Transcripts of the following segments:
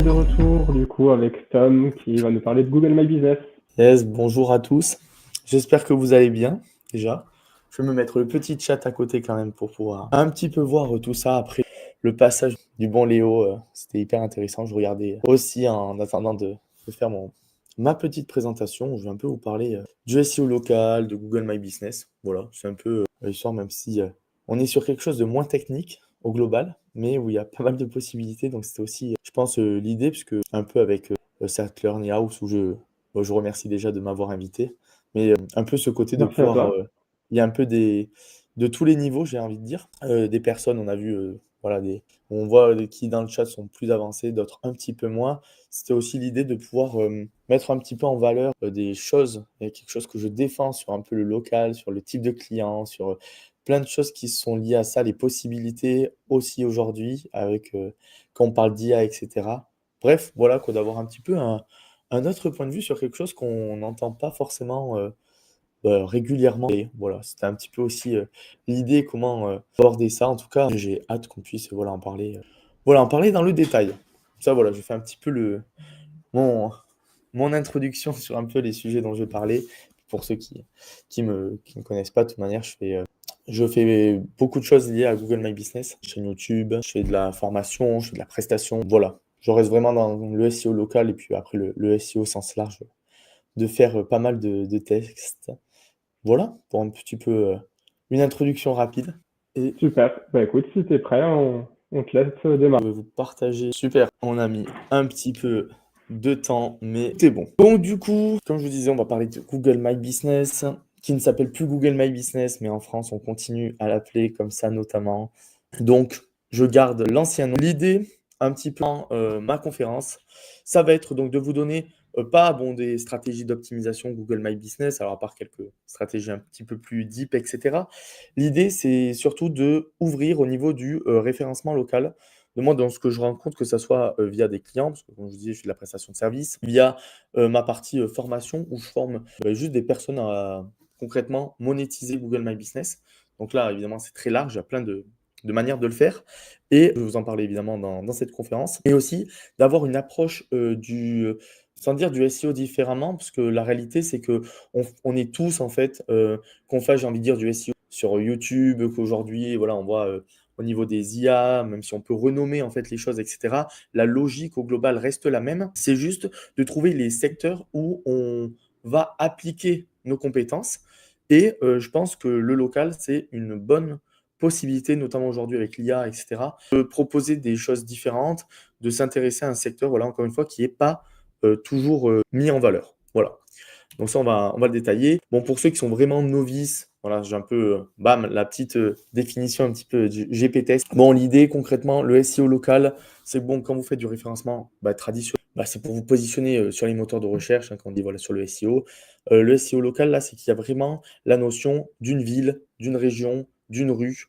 est de retour du coup avec Tom qui va nous parler de Google My Business. Yes, bonjour à tous. J'espère que vous allez bien déjà. Je vais me mettre le petit chat à côté quand même pour pouvoir un petit peu voir tout ça après le passage du bon Léo. C'était hyper intéressant. Je regardais aussi en attendant de faire ma petite présentation. Je vais un peu vous parler du SEO local, de Google My Business. Voilà, c'est un peu l'histoire, même si on est sur quelque chose de moins technique au global, mais où il y a pas mal de possibilités. Donc c'était aussi, je pense, l'idée, puisque un peu avec Cercle Learning House où je remercie déjà de m'avoir invité, mais un peu ce côté de Merci à pouvoir, toi. il y a un peu de tous les niveaux, j'ai envie de dire. Des personnes, on a vu, voilà, on voit qui dans le chat sont plus avancés, d'autres un petit peu moins. C'était aussi l'idée de pouvoir mettre un petit peu en valeur des choses, et quelque chose que je défends sur un peu le local, sur le type de client, sur plein de choses qui sont liées à ça, les possibilités aussi aujourd'hui, avec quand on parle d'IA, etc. Bref, voilà, quoi, d'avoir un petit peu un autre point de vue sur quelque chose qu'on n'entend pas forcément régulièrement. Et voilà, c'était un petit peu aussi l'idée, comment aborder ça. En tout cas, j'ai hâte qu'on puisse voilà, en parler dans le détail. Ça, voilà, je fais un petit peu mon, mon introduction sur un peu les sujets dont je vais parler. Pour ceux qui me connaissent pas, de toute manière, je fais beaucoup de choses liées à Google My Business, chaîne YouTube, je fais de la formation, je fais de la prestation. Voilà, je reste vraiment dans le SEO local et puis après le SEO au sens large, de faire pas mal de textes. Voilà, pour un petit peu une introduction rapide. Et Super. Bah écoute, si t'es prêt, on te laisse démarrer. je vais vous partager. Super, on a mis un petit peu de temps, mais c'est bon. Donc du coup, comme je vous disais, on va parler de Google My Business, qui ne s'appelle plus Google My Business, mais en France, on continue à l'appeler comme ça notamment. Donc, je garde l'ancien nom. L'idée, un petit peu dans ma conférence, ça va être donc de vous donner pas bon, des stratégies d'optimisation Google My Business, alors à part quelques stratégies un petit peu plus deep, etc. L'idée, c'est surtout de ouvrir au niveau du référencement local. De moi, dans ce que je rencontre, que ce soit via des clients, parce que comme je vous disais, je fais de la prestation de service, via ma partie formation, où je forme juste des personnes à concrètement monétiser Google My Business. Donc là, évidemment, c'est très large, il y a plein de manières de le faire. Et je vais vous en parler évidemment dans cette conférence. Et aussi d'avoir une approche sans dire du SEO différemment, parce que la réalité, c'est que on est tous, en fait, qu'on fasse, j'ai envie de dire, du SEO sur YouTube, qu'aujourd'hui, voilà, on voit au niveau des IA, même si on peut renommer en fait les choses, etc., la logique au global reste la même. C'est juste de trouver les secteurs où on va appliquer nos compétences. Et je pense que le local, c'est une bonne possibilité, notamment aujourd'hui avec l'IA, etc., de proposer des choses différentes, de s'intéresser à un secteur, voilà, encore une fois, qui n'est pas toujours mis en valeur. Voilà. Donc ça, on va le détailler. Bon, pour ceux qui sont vraiment novices, voilà, j'ai un peu, bam, la petite définition un petit peu du GP-test. Bon, l'idée, concrètement, le SEO local, c'est bon, quand vous faites du référencement traditionnel, c'est pour vous positionner sur les moteurs de recherche, hein, quand on dit voilà, sur le SEO. Le SEO local, là, c'est qu'il y a vraiment la notion d'une ville, d'une région, d'une rue,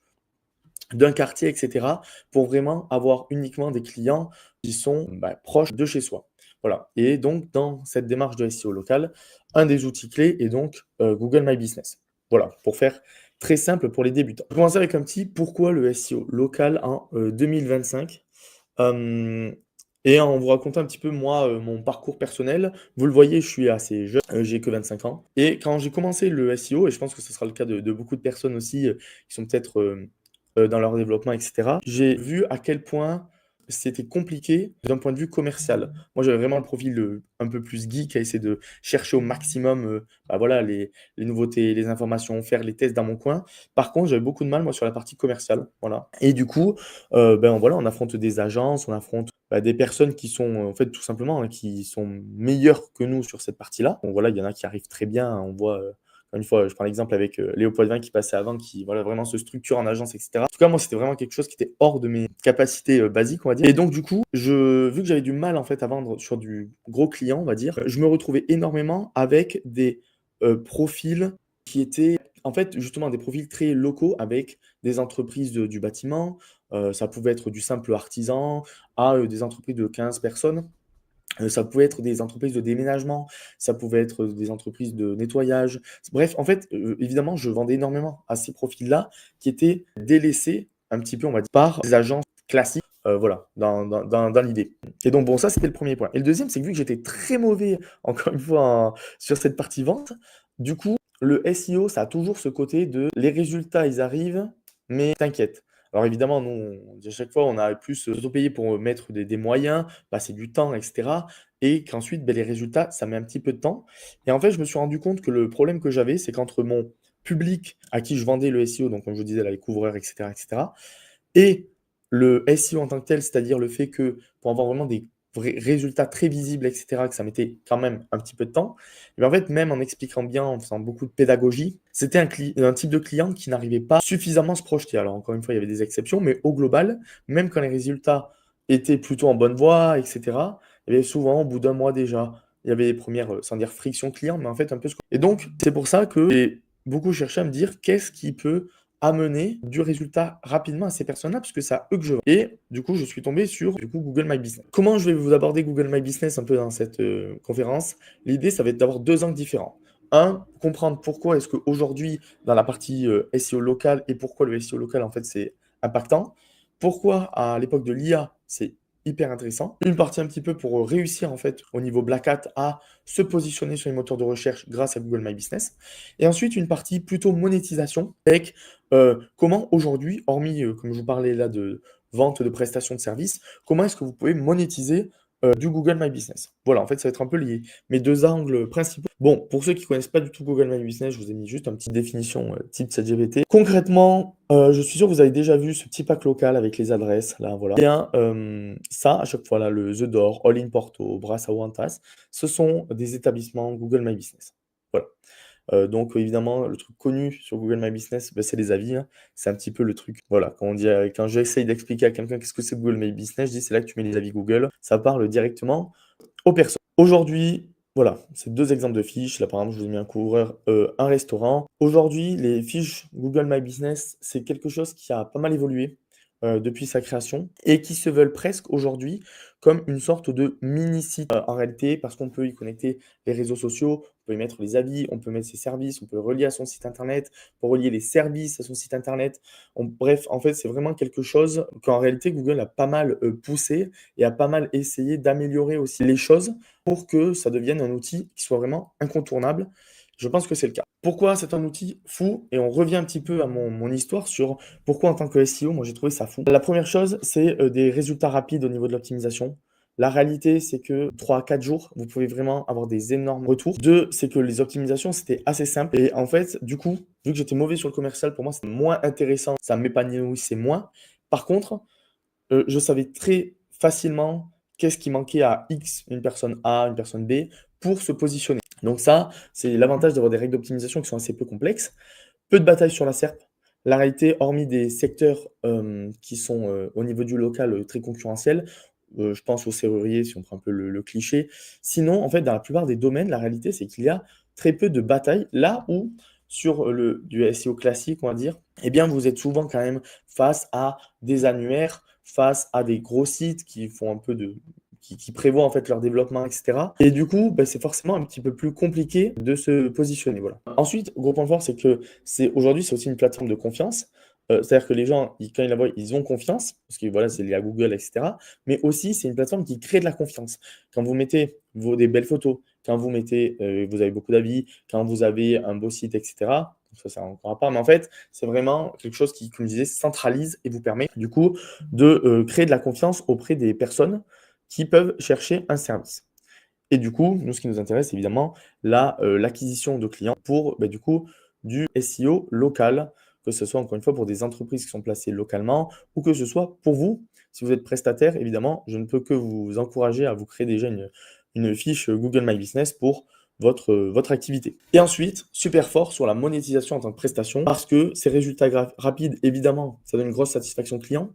d'un quartier, etc., pour vraiment avoir uniquement des clients qui sont proches de chez soi. Voilà. Et donc, dans cette démarche de SEO local, un des outils clés est donc Google My Business. Voilà, pour faire très simple pour les débutants. Je vais commencer avec un petit pourquoi le SEO local en 2025. Euh, et en vous racontant un petit peu, moi, mon parcours personnel, vous le voyez, je suis assez jeune, j'ai que 25 ans. Et quand j'ai commencé le SEO, et je pense que ce sera le cas de beaucoup de personnes aussi qui sont peut-être dans leur développement, etc., j'ai vu à quel point c'était compliqué d'un point de vue commercial. Moi, j'avais vraiment le profil un peu plus geek à essayer de chercher au maximum voilà, les nouveautés, les informations, faire les tests dans mon coin. Par contre, j'avais beaucoup de mal, moi, sur la partie commerciale. Voilà. Et du coup, voilà, on affronte des agences, on affronte des personnes qui sont, en fait, tout simplement, hein, qui sont meilleures que nous sur cette partie-là. Donc voilà, il y en a qui arrivent très bien, hein. On voit, encore une fois, je prends l'exemple avec Léo Poitvin qui passait avant, qui voilà, vraiment se structure en agence, etc. En tout cas, moi, c'était vraiment quelque chose qui était hors de mes capacités basiques, on va dire. Et donc, du coup, vu que j'avais du mal, en fait, à vendre sur du gros client, on va dire, je me retrouvais énormément avec des profils qui étaient, en fait, justement, des profils très locaux avec des entreprises du bâtiment. Ça pouvait être du simple artisan à des entreprises de 15 personnes. Ça pouvait être des entreprises de déménagement, ça pouvait être des entreprises de nettoyage. Bref, en fait, évidemment, je vendais énormément à ces profils-là qui étaient délaissés un petit peu, on va dire, par des agences classiques voilà, dans l'idée. Et donc bon, ça, c'était le premier point. Et le deuxième, c'est que vu que j'étais très mauvais, encore une fois, sur cette partie vente, du coup, le SEO, ça a toujours ce côté de les résultats, ils arrivent, mais t'inquiète. Alors évidemment, nous, à chaque fois, on a plus s'auto-payer pour mettre des moyens, passer du temps, etc. Et qu'ensuite, ben, les résultats, ça met un petit peu de temps. Et en fait, je me suis rendu compte que le problème que j'avais, c'est qu'entre mon public à qui je vendais le SEO, donc comme je vous disais, là, les couvreurs, etc., et le SEO en tant que tel, c'est-à-dire le fait que pour avoir vraiment des vrais résultats très visibles, etc., que ça mettait quand même un petit peu de temps, et bien en fait, même en expliquant bien, en faisant beaucoup de pédagogie, c'était un type de client qui n'arrivait pas suffisamment à se projeter. Alors encore une fois, il y avait des exceptions, mais au global, même quand les résultats étaient plutôt en bonne voie, etc., il y avait souvent, au bout d'un mois déjà, il y avait les premières, sans dire friction client, mais en fait un peu ce que... Et donc, c'est pour ça que j'ai beaucoup cherché à me dire qu'est-ce qui peut amener du résultat rapidement à ces personnes-là, parce que c'est à eux que je vends. Et du coup, je suis tombé sur Google My Business. Comment je vais vous aborder Google My Business un peu dans cette conférence? L'idée, ça va être d'avoir deux angles différents. Un, comprendre pourquoi est-ce qu'aujourd'hui, dans la partie SEO local, et pourquoi le SEO local, en fait, c'est impactant. Pourquoi, à l'époque de l'IA, c'est hyper intéressant. Une partie un petit peu pour réussir, en fait, au niveau Black Hat, à se positionner sur les moteurs de recherche grâce à Google My Business. Et ensuite, une partie plutôt monétisation avec comment aujourd'hui, hormis, comme je vous parlais là de vente de prestations de services, comment est-ce que vous pouvez monétiser du Google My Business? Voilà, en fait, ça va être un peu lié. Mes deux angles principaux. Bon, pour ceux qui ne connaissent pas du tout Google My Business, je vous ai mis juste une petite définition type ChatGPT. Concrètement, je suis sûr que vous avez déjà vu ce petit pack local avec les adresses, là, voilà. Et bien, ça, à chaque fois, là, le The Door, All in Porto, Brassa Wantas, ce sont des établissements Google My Business. Voilà. Donc évidemment, le truc connu sur Google My Business, bah, c'est les avis, hein. C'est un petit peu le truc, voilà, quand on dit, quand j'essaye d'expliquer à quelqu'un qu'est-ce que c'est Google My Business, je dis: «C'est là que tu mets les avis Google». Ça parle directement aux personnes. Aujourd'hui, voilà, c'est 2 exemples de fiches. Là, par exemple, je vous ai mis un couvreur, un restaurant. Aujourd'hui, les fiches Google My Business, c'est quelque chose qui a pas mal évolué, depuis sa création et qui se veulent presque aujourd'hui comme une sorte de mini site, en réalité, parce qu'on peut y connecter les réseaux sociaux, on peut y mettre les avis, on peut mettre ses services, on peut le relier à son site internet, pour relier les services à son site internet. Bref, en fait, c'est vraiment quelque chose qu'en réalité Google a pas mal, poussé et a pas mal essayé d'améliorer aussi les choses pour que ça devienne un outil qui soit vraiment incontournable. Je pense que c'est le cas. Pourquoi c'est un outil fou? Et on revient un petit peu à mon histoire sur pourquoi en tant que SEO, moi j'ai trouvé ça fou. La première chose, c'est, des résultats rapides au niveau de l'optimisation. La réalité, c'est que 3 à 4 jours, vous pouvez vraiment avoir des énormes retours. 2, c'est que les optimisations, c'était assez simple et en fait, du coup, vu que j'étais mauvais sur le commercial, pour moi, c'était moins intéressant, ça m'épanouissait moins. Par contre, je savais très facilement qu'est-ce qui manquait à X, une personne A, une personne B, pour se positionner. Donc ça, c'est l'avantage d'avoir des règles d'optimisation qui sont assez peu complexes. Peu de batailles sur la SERP. La réalité, hormis des secteurs qui sont au niveau du local très concurrentiels, je pense aux serruriers si on prend un peu le cliché. Sinon, en fait, dans la plupart des domaines, la réalité, c'est qu'il y a très peu de batailles. Là où, sur du SEO classique, on va dire, eh bien, vous êtes souvent quand même face à des annuaires, face à des gros sites qui font un peu de, qui prévoient en fait leur développement, etc. Et du coup, bah, c'est forcément un petit peu plus compliqué de se positionner. Voilà. Ensuite, gros point fort, c'est que aujourd'hui, c'est aussi une plateforme de confiance. C'est-à-dire que les gens, quand ils la voient, ils ont confiance, parce que voilà, c'est lié à Google, etc. Mais aussi, c'est une plateforme qui crée de la confiance. Quand vous mettez des belles photos, quand vous mettez, vous avez beaucoup d'avis, quand vous avez un beau site, etc. Ça, c'est encore à part. Mais en fait, c'est vraiment quelque chose qui, comme je disais, centralise et vous permet, du coup, de créer de la confiance auprès des personnes qui peuvent chercher un service. Et du coup, nous, ce qui nous intéresse, évidemment, l'acquisition de clients pour, bah, du coup, du SEO local, que ce soit, encore une fois, pour des entreprises qui sont placées localement ou que ce soit pour vous. Si vous êtes prestataire, évidemment, je ne peux que vous encourager à vous créer déjà une fiche Google My Business pour votre activité. Et ensuite, super fort sur la monétisation en tant que prestation, parce que ces résultats rapides, évidemment, ça donne une grosse satisfaction client.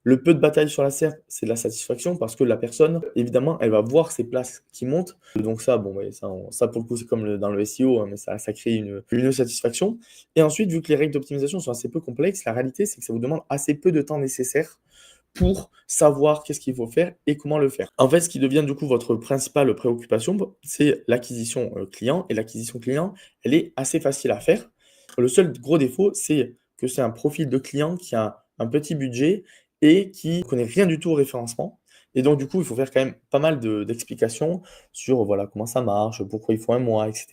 Le peu de bataille sur la SERP, c'est de la satisfaction parce que la personne, évidemment, elle va voir ses places qui montent. Donc ça, bon, ouais, ça pour le coup, c'est comme dans le SEO, hein, mais ça crée une satisfaction. Et ensuite, vu que les règles d'optimisation sont assez peu complexes, la réalité, c'est que ça vous demande assez peu de temps nécessaire pour savoir qu'est-ce qu'il faut faire et comment le faire. En fait, ce qui devient du coup votre principale préoccupation, c'est l'acquisition client. Et l'acquisition client, elle est assez facile à faire. Le seul gros défaut, c'est que c'est un profil de client qui a un petit budget et qui ne connaît rien du tout au référencement. Et donc, du coup, il faut faire quand même pas mal d'explications sur voilà, comment ça marche, pourquoi il faut un mois, etc.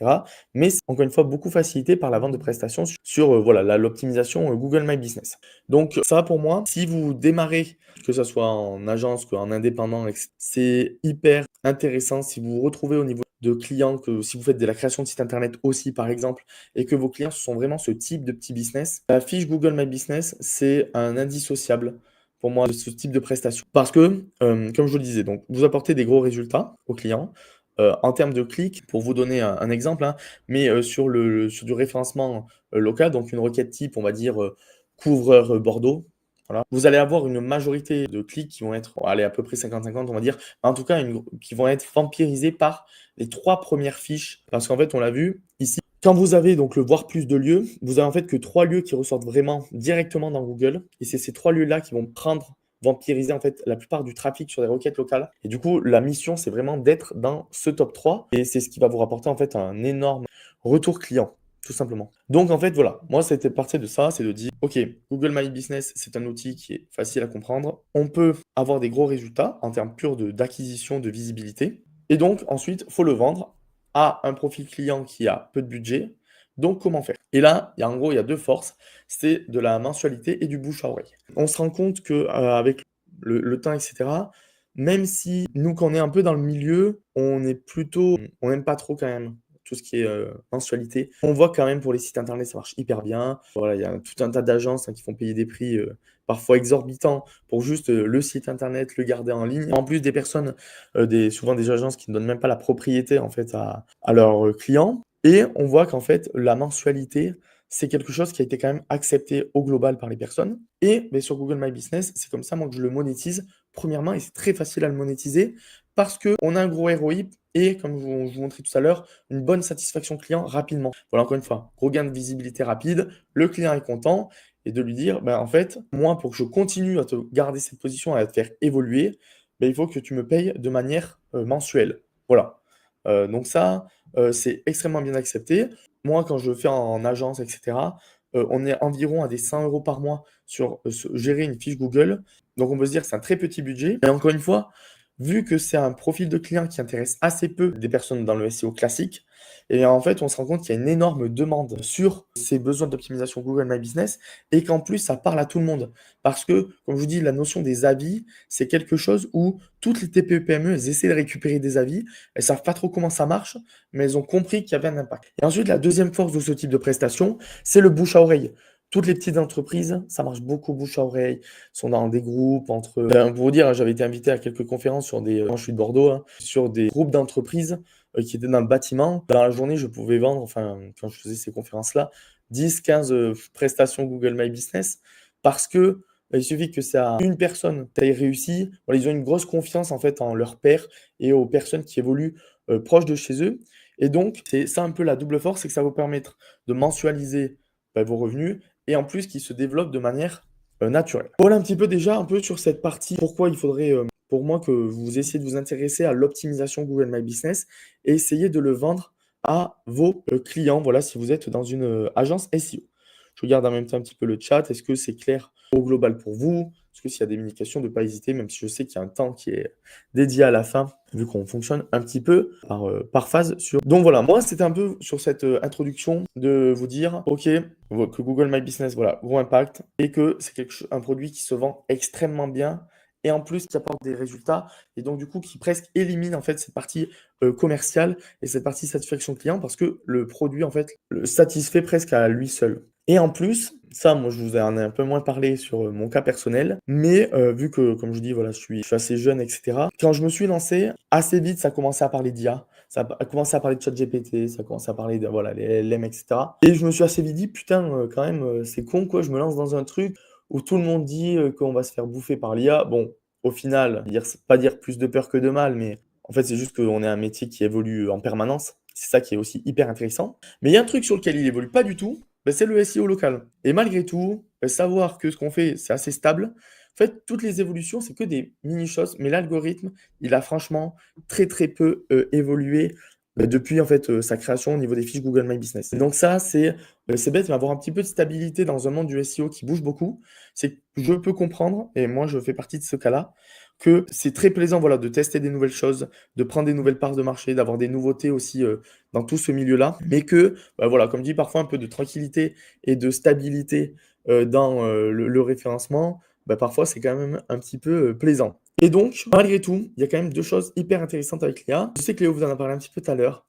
Mais c'est encore une fois beaucoup facilité par la vente de prestations sur voilà, l'optimisation Google My Business. Donc, ça pour moi, si vous démarrez, que ce soit en agence, qu'en indépendant, c'est hyper intéressant si vous vous retrouvez au niveau de clients, que si vous faites de la création de site internet aussi, par exemple, et que vos clients sont vraiment ce type de petit business, la fiche Google My Business, c'est un indissociable pour moi de ce type de prestation. Parce que, comme je vous le disais, donc vous apportez des gros résultats aux clients. En termes de clics, pour vous donner un exemple, hein, mais sur du référencement local, donc une requête type, on va dire couvreur Bordeaux. Voilà. Vous allez avoir une majorité de clics qui vont être, allez, à peu près 50-50, on va dire, en tout cas, qui vont être vampirisés par les 3 premières fiches. Parce qu'en fait, on l'a vu ici, quand vous avez donc le voir plus de lieux, vous avez en fait que 3 lieux qui ressortent vraiment directement dans Google. Et c'est ces 3 lieux-là qui vont vampiriser en fait la plupart du trafic sur des requêtes locales. Et du coup, la mission, c'est vraiment d'être dans ce top 3. Et c'est ce qui va vous rapporter en fait un énorme retour client, tout simplement. Donc en fait, voilà, moi, c'était parti de ça, c'est de dire, OK, Google My Business, c'est un outil qui est facile à comprendre. On peut avoir des gros résultats en termes purs d'acquisition, de visibilité. Et donc, ensuite, il faut le vendre à un profil client qui a peu de budget. Donc, comment faire? Et là, en gros, il y a 2 forces, c'est de la mensualité et du bouche à oreille. On se rend compte que, avec le temps et cetera, même si nous, quand on est un peu dans le milieu, on n'aime pas trop quand même tout ce qui est, mensualité. On voit quand même pour les sites internet, ça marche hyper bien. Voilà, il y a tout un tas d'agences, hein, qui font payer des prix, parfois exorbitants pour juste, le site internet, le garder en ligne. En plus des personnes, souvent des agences qui ne donnent même pas la propriété en fait à leurs clients. Et on voit qu'en fait, la mensualité, c'est quelque chose qui a été quand même accepté au global par les personnes. Et beh, sur Google My Business, c'est comme ça moi que je le monétise, premièrement, et c'est très facile à le monétiser parce qu'on a un gros ROI et comme je vous montrais tout à l'heure, une bonne satisfaction client rapidement. Voilà, encore une fois, gros gain de visibilité rapide, le client est content et de lui dire: «Ben, en fait, moi, pour que je continue à te garder cette position et à te faire évoluer, beh, il faut que tu me payes de manière, mensuelle». Voilà. Donc ça, c'est extrêmement bien accepté. Moi, quand je le fais en agence et cetera, on est environ à des 100 € par mois sur, gérer une fiche Google. Donc on peut se dire que c'est un très petit budget et encore une fois, vu que c'est un profil de client qui intéresse assez peu des personnes dans le SEO classique et en fait, on se rend compte qu'il y a une énorme demande sur ces besoins d'optimisation Google My Business et qu'en plus, ça parle à tout le monde. Parce que, comme je vous dis, la notion des avis, c'est quelque chose où toutes les TPE-PME, elles essaient de récupérer des avis. Elles savent pas trop comment ça marche, mais elles ont compris qu'il y avait un impact. Et ensuite, la deuxième force de ce type de prestation, c'est le bouche à oreille. Toutes les petites entreprises, ça marche beaucoup bouche à oreille, sont dans des groupes entre pour vous dire, hein, j'avais été invité à quelques conférences sur des moi je suis de Bordeaux, hein, sur des groupes d'entreprises, qui étaient dans le bâtiment. Dans la journée, je pouvais vendre, enfin, quand je faisais ces conférences-là, 10-15 prestations Google My Business parce que, il suffit que ça une personne tu aies réussi, voilà, ils ont une grosse confiance en fait en leurs pairs et aux personnes qui évoluent, proches de chez eux et donc c'est ça un peu la double force, c'est que ça va vous permettre de mensualiser, bah, vos revenus et en plus qui se développent de manière, naturelle. Voilà un petit peu déjà un peu sur cette partie, pourquoi il faudrait, pour moi que vous essayez de vous intéresser à l'optimisation Google My Business et essayer de le vendre à vos, clients, voilà, si vous êtes dans une, agence SEO. Je regarde en même temps un petit peu le chat. Est-ce que c'est clair au global pour vous? Est-ce que s'il y a des mini-questions, de ne pas hésiter, même si je sais qu'il y a un temps qui est dédié à la fin, vu qu'on fonctionne un petit peu par phase sur. Donc voilà, moi c'était un peu sur cette introduction de vous dire, ok, que Google My Business, voilà, gros impact, et que c'est un produit qui se vend extrêmement bien, et en plus qui apporte des résultats, et donc du coup qui presque élimine en fait cette partie commerciale et cette partie satisfaction client, parce que le produit en fait le satisfait presque à lui seul. Et en plus, ça, moi, je vous en ai un peu moins parlé sur, mon cas personnel, mais vu que, comme je vous dis, voilà, je suis assez jeune et cetera. Quand je me suis lancé, assez vite, ça commençait à parler d'IA, ça a commencé à parler de ChatGPT, ça a commencé à parler de, voilà, les LLM et cetera. Et je me suis assez vite dit: «Putain, quand même, c'est con, quoi, je me lance dans un truc où tout le monde dit, qu'on va se faire bouffer par l'IA». Bon, au final, pas dire plus de peur que de mal, mais en fait, c'est juste qu'on est un métier qui évolue en permanence. C'est ça qui est aussi hyper intéressant. Mais il y a un truc sur lequel il évolue pas du tout, bah, c'est le SEO local. Et malgré tout, bah, savoir que ce qu'on fait, c'est assez stable. En fait, toutes les évolutions, c'est que des mini choses, mais l'algorithme, il a franchement très très peu évolué depuis en fait, sa création au niveau des fiches Google My Business. Et donc ça, c'est bête, mais avoir un petit peu de stabilité dans un monde du SEO qui bouge beaucoup, c'est que je peux comprendre et moi je fais partie de ce cas-là, que c'est très plaisant, voilà, de tester des nouvelles choses, de prendre des nouvelles parts de marché, d'avoir des nouveautés aussi, dans tout ce milieu-là. Mais que, bah, voilà, comme dit, parfois un peu de tranquillité et de stabilité, dans, le référencement, bah, parfois c'est quand même un petit peu, plaisant. Et donc, malgré tout, il y a quand même 2 choses hyper intéressantes avec l'IA. Je sais que Léo vous en a parlé un petit peu tout à l'heure.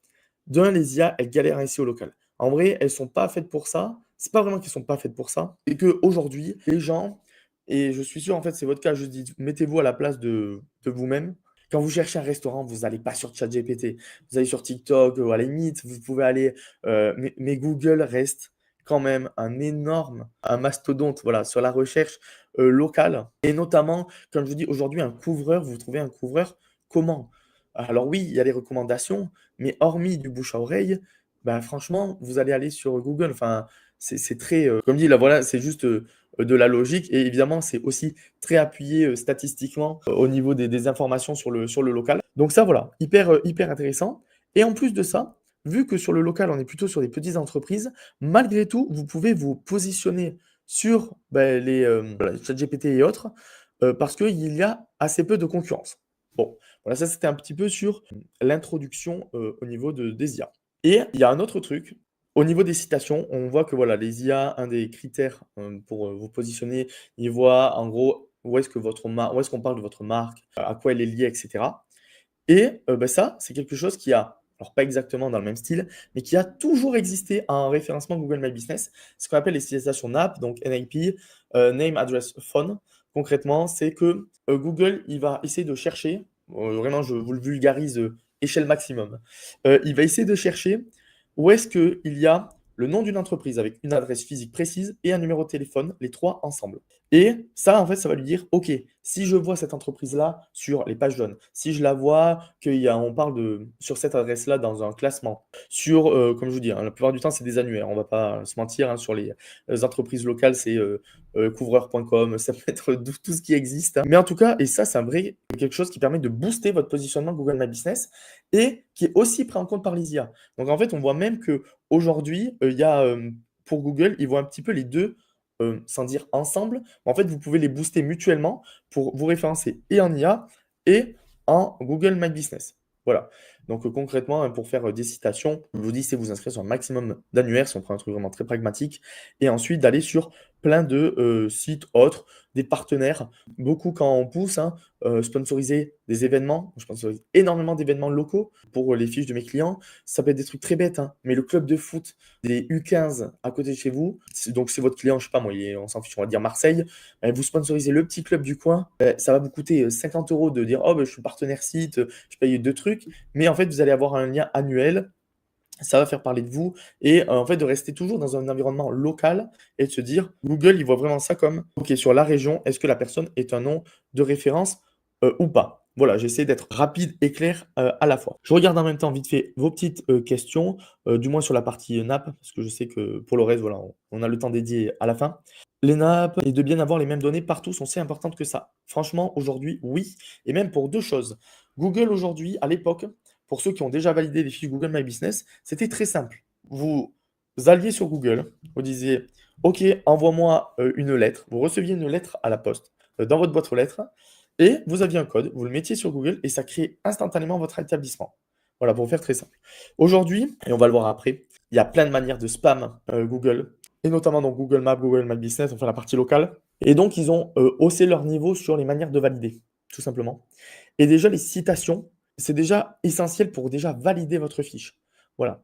De les IA, elles galèrent ici au local. En vrai, elles sont pas faites pour ça. C'est pas vraiment qu'elles sont pas faites pour ça, c'est qu'aujourd'hui, les gens et je suis sûr, en fait, c'est votre cas, je dis mettez-vous à la place de vous-même. Quand vous cherchez un restaurant, vous allez pas sur ChatGPT, vous allez sur TikTok, à la limite, vous pouvez aller, mais Google reste quand même un mastodonte, voilà, sur la recherche, locale et notamment, comme je vous dis, aujourd'hui, un couvreur, vous trouvez un couvreur comment? Alors oui, il y a les recommandations, mais hormis du bouche à oreille, bah, franchement, vous allez aller sur Google, enfin, c'est très, comme dit là, voilà, c'est juste, de la logique et évidemment, c'est aussi très appuyé, statistiquement, au niveau des informations sur le local. Donc ça, voilà, hyper intéressant et en plus de ça, vu que sur le local, on est plutôt sur des petites entreprises, malgré tout, vous pouvez vous positionner sur, bah, voilà, ChatGPT et autres, parce qu'il y a assez peu de concurrence. Bon, voilà, ça, c'était un petit peu sur l'introduction, au niveau des IA et il y a un autre truc au niveau des citations, on voit que voilà, les IA, un des critères, pour, vous positionner, ils voient en gros où est-ce qu'on parle de votre marque, à quoi elle est liée et cetera et bah, ça, c'est quelque chose qui a alors pas exactement dans le même style, mais qui a toujours existé en référencement Google My Business. Ce qu'on appelle les citations NAP, donc NAP, Name, Address, Phone. Concrètement, c'est que, Google, il va essayer de chercher, vraiment je vous le vulgarise, échelle maximum. Il va essayer de chercher où est-ce qu'il y a le nom d'une entreprise avec une adresse physique précise et un numéro de téléphone, les 3 ensemble. Et ça, en fait, ça va lui dire: «OK, si je vois cette entreprise-là sur les pages jaunes, si je la vois on parle sur cette adresse-là dans un classement, sur, comme je vous dis, hein, la plupart du temps, c'est des annuaires, on va pas se mentir, hein, sur les, entreprises locales, c'est, couvreur.com, ça peut être tout ce qui existe, hein. Mais en tout cas et ça, c'est un vrai quelque chose qui permet de booster votre positionnement Google My Business et qui est aussi pris en compte par les IA. Donc en fait, on voit même qu'aujourd'hui, il y a, pour Google, ils voient un petit peu les 2, sans dire ensemble, mais en fait, vous pouvez les booster mutuellement pour vous référencer et en IA et en Google My Business. Voilà. Donc, concrètement, hein, pour faire, des citations, je vous dis, c'est vous inscrire sur un maximum d'annuaires, si on prend un truc vraiment très pragmatique et ensuite d'aller sur plein de, sites autres, des partenaires. Beaucoup quand on pousse, hein, sponsoriser des événements. Je sponsorise énormément d'événements locaux pour, les fiches de mes clients. Ça peut être des trucs très bêtes, hein, mais le club de foot des U15 à côté de chez vous, donc c'est votre client, je sais pas moi, on s'en fiche, on va dire Marseille, vous sponsorisez le petit club du coin, ça va vous coûter 50 € de dire: «Oh, bah, je suis partenaire site, je paye 2 trucs», mais en fait, vous allez avoir un lien annuel, ça va faire parler de vous et en fait, de rester toujours dans un environnement local et de se dire Google, il voit vraiment ça comme: «OK, sur la région, est-ce que la personne est un nom de référence, ou pas?» Voilà, j'essaie d'être rapide et clair, à la fois. Je regarde en même temps vite fait vos petites, questions, du moins sur la partie, nappe, parce que je sais que pour le reste, voilà, on a le temps dédié à la fin. Les nappes et de bien avoir les mêmes données partout sont si importantes que ça. Franchement, aujourd'hui, oui et même pour 2 choses. Google aujourd'hui, à l'époque, pour ceux qui ont déjà validé les fiches Google My Business, c'était très simple. Vous alliez sur Google, vous disiez: «OK, envoie-moi, une lettre». Vous receviez une lettre à la poste, dans votre boîte aux lettres et vous aviez un code, vous le mettiez sur Google et ça créait instantanément votre établissement. Voilà, pour faire très simple. Aujourd'hui, et on va le voir après, il y a plein de manières de spam, Google et notamment dans Google Maps, Google My Business, enfin la partie locale et donc ils ont, haussé leur niveau sur les manières de valider, tout simplement et déjà les citations, c'est déjà essentiel pour déjà valider votre fiche. Voilà.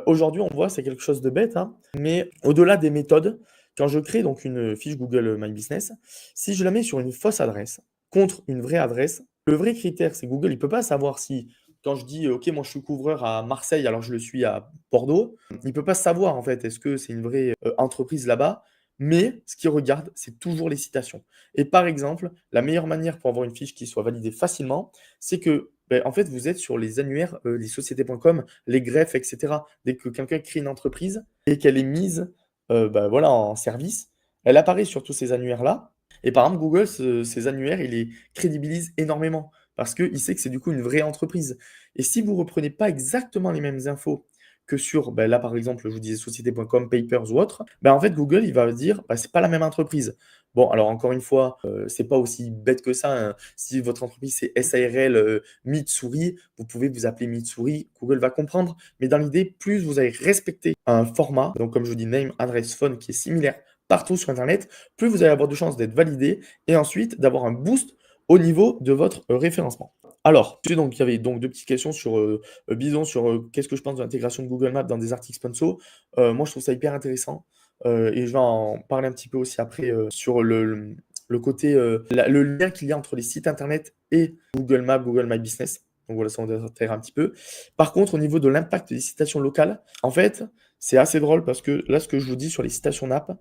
Aujourd'hui, on voit, c'est quelque chose de bête, hein, mais au-delà des méthodes, quand je crée donc une fiche Google My Business, si je la mets sur une fausse adresse contre une vraie adresse, le vrai critère, c'est Google, il ne peut pas savoir si quand je dis: «OK, moi je suis couvreur à Marseille alors je le suis à Bordeaux», il ne peut pas savoir en fait, est-ce que c'est une vraie, entreprise là-bas? Mais ce qu'il regarde, c'est toujours les citations et par exemple, la meilleure manière pour avoir une fiche qui soit validée facilement, c'est que, beh, en fait, vous êtes sur les annuaires, les sociétés.com, les greffes et cetera. Dès que quelqu'un crée une entreprise et qu'elle est mise, bah, voilà, en service, elle apparaît sur tous ces annuaires-là et par exemple, Google, ces annuaires, il les crédibilise énormément. parce qu'il sait que c'est du coup une vraie entreprise. Et si vous reprenez pas exactement les mêmes infos que sur, ben là par exemple, je vous disais société.com, Papers ou autre, ben en fait Google il va dire, bah, c'est pas la même entreprise. Bon, alors encore une fois, c'est pas aussi bête que ça, hein. Si votre entreprise c'est SARL Mitsuri, vous pouvez vous appeler Mitsuri, Google va comprendre. Mais dans l'idée, plus vous allez respecter un format, donc comme je vous dis, name, adresse, phone, qui est similaire partout sur Internet, plus vous allez avoir de chances d'être validé et ensuite d'avoir un boost au niveau de votre référencement. Alors, donc, il y avait donc deux petites questions sur Bison, sur qu'est-ce que je pense de l'intégration de Google Maps dans des articles sponsor. Moi, je trouve ça hyper intéressant et je vais en parler un petit peu aussi après sur le côté, le lien qu'il y a entre les sites internet et Google Maps, Google My Business. Donc voilà, ça on détaillera un petit peu. Par contre, au niveau de l'impact des citations locales, en fait, c'est assez drôle parce que là, ce que je vous dis sur les citations NAP,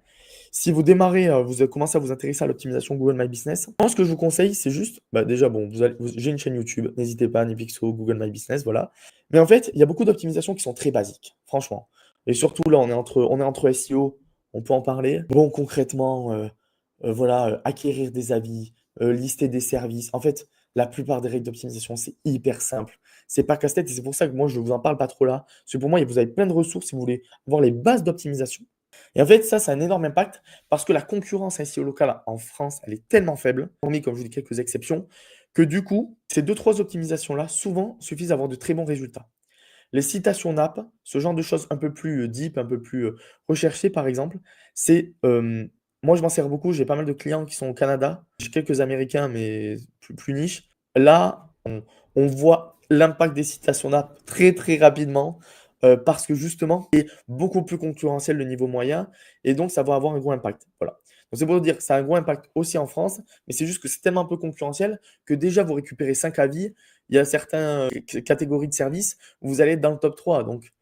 si vous démarrez, vous avez commencé à vous intéresser à l'optimisation Google My Business, moi, ce que je vous conseille, c'est juste, bah, déjà, bon, j'ai une chaîne YouTube, n'hésitez pas, Nipixo, Google My Business, voilà. Mais en fait, il y a beaucoup d'optimisations qui sont très basiques, franchement. Et surtout, là, on est entre SEO, on peut en parler. Bon, concrètement, voilà, acquérir des avis, lister des services. En fait, la plupart des règles d'optimisation, c'est hyper simple. C'est pas casse-tête et c'est pour ça que moi, je ne vous en parle pas trop là. Parce que pour moi, vous avez plein de ressources si vous voulez avoir les bases d'optimisation. Et en fait, ça a un énorme impact parce que la concurrence SEO locale en France, elle est tellement faible, hormis, comme je vous dis, quelques exceptions, que du coup, ces deux, trois optimisations-là, souvent, suffisent à avoir de très bons résultats. Les citations NAP, ce genre de choses un peu plus deep, un peu plus recherchées, par exemple, c'est. Moi, je m'en sers beaucoup. J'ai pas mal de clients qui sont au Canada. J'ai quelques Américains, mais plus niche. Là, on voit l'impact des citations NAP très, très rapidement parce que justement, c'est beaucoup plus concurrentiel le niveau moyen et donc ça va avoir un gros impact. Voilà. Donc, c'est pour dire que ça a un gros impact aussi en France, mais c'est juste que c'est tellement un peu concurrentiel que déjà vous récupérez 5 avis. Il y a certaines catégories de services où vous allez être dans le top 3. Donc